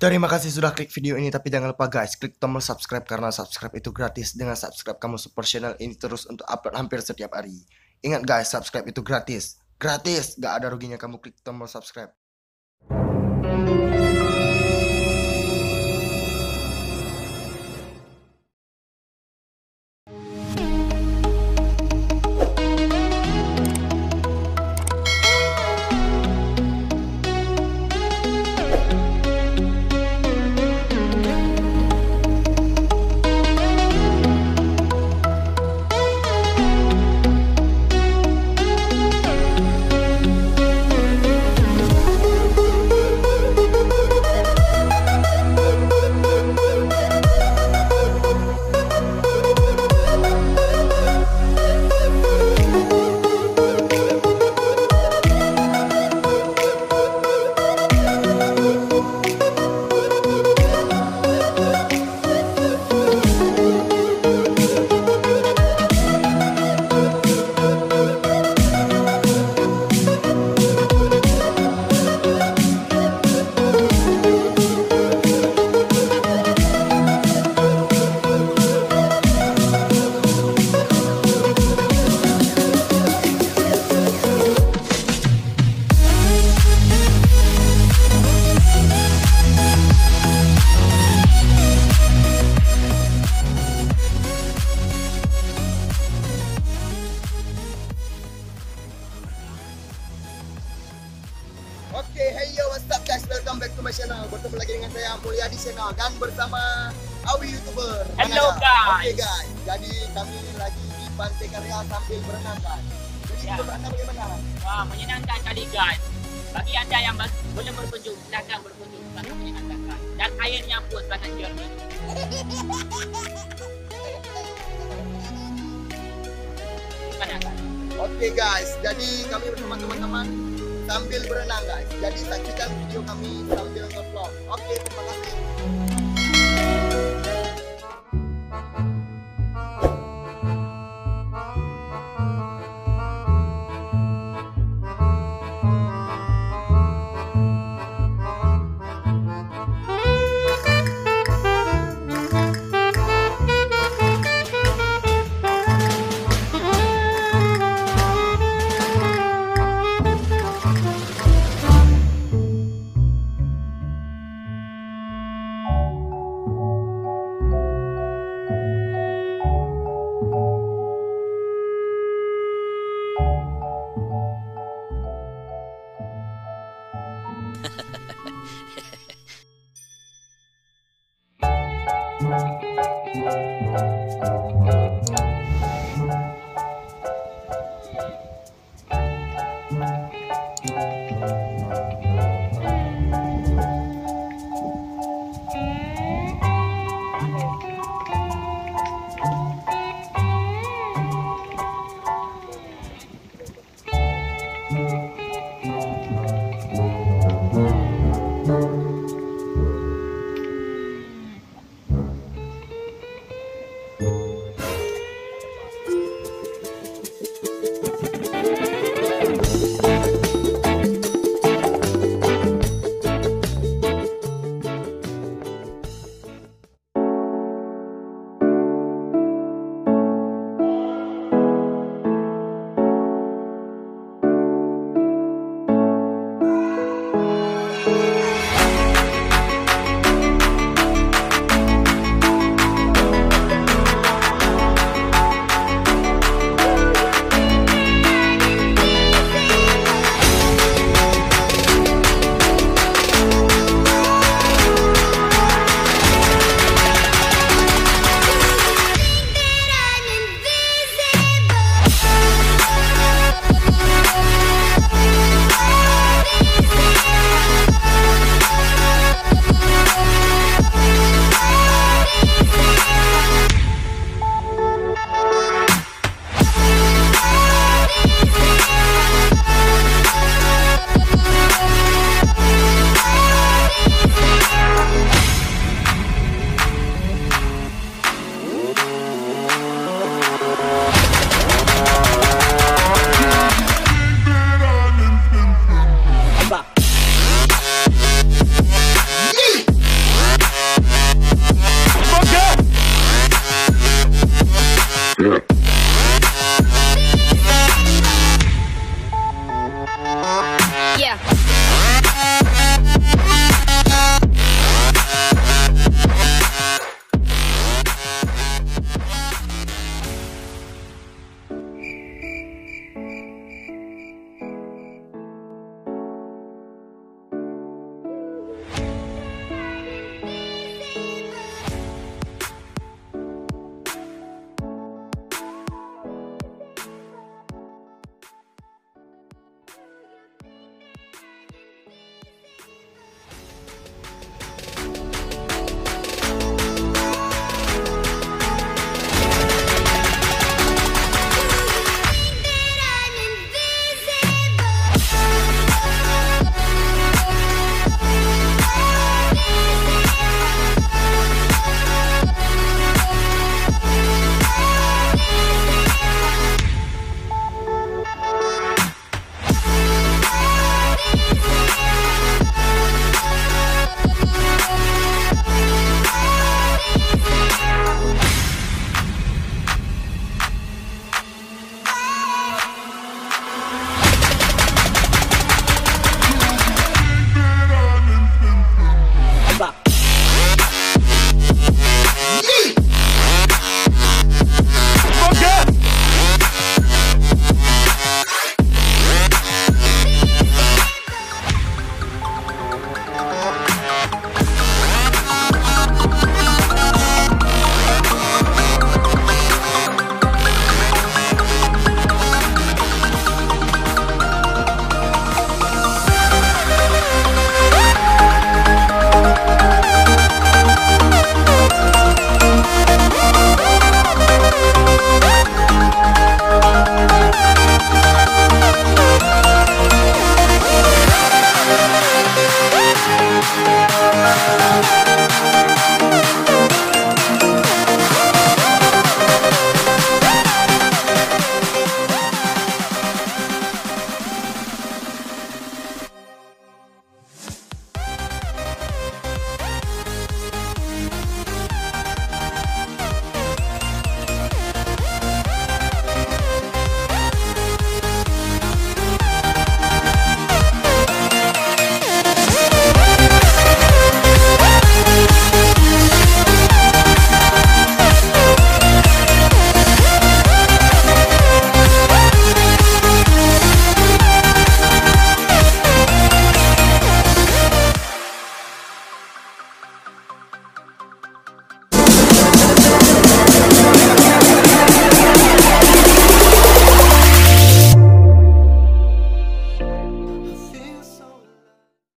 Terima kasih sudah klik video ini, tapi jangan lupa guys, klik tombol subscribe karena subscribe itu gratis. Dengan subscribe kamu support channel ini terus untuk upload hampir setiap hari. Ingat guys, subscribe itu gratis. Gratis, gak ada ruginya kamu klik tombol subscribe. Oke, hey yo, what's up guys? Welcome back to my channel. Bertemu lagi dengan saya Mulia di channel dan bersama Awi YouTuber. Hello guys. Oke guys, jadi kami lagi di pante karya sambil berenang guys. Jadi Ya. kita berenang bagaimana? Wah, menyenangkan kali guys. Bagi anda yang belum berkunjung, silakan berkunjung, sangat menyenangkan. Dan airnya pun sangat jernih. Gimana guys? Oke guys, jadi kami bersama teman-teman sambil berenang guys. Jadi saksikan video kami sambil nge-vlog. Oke, terima kasih.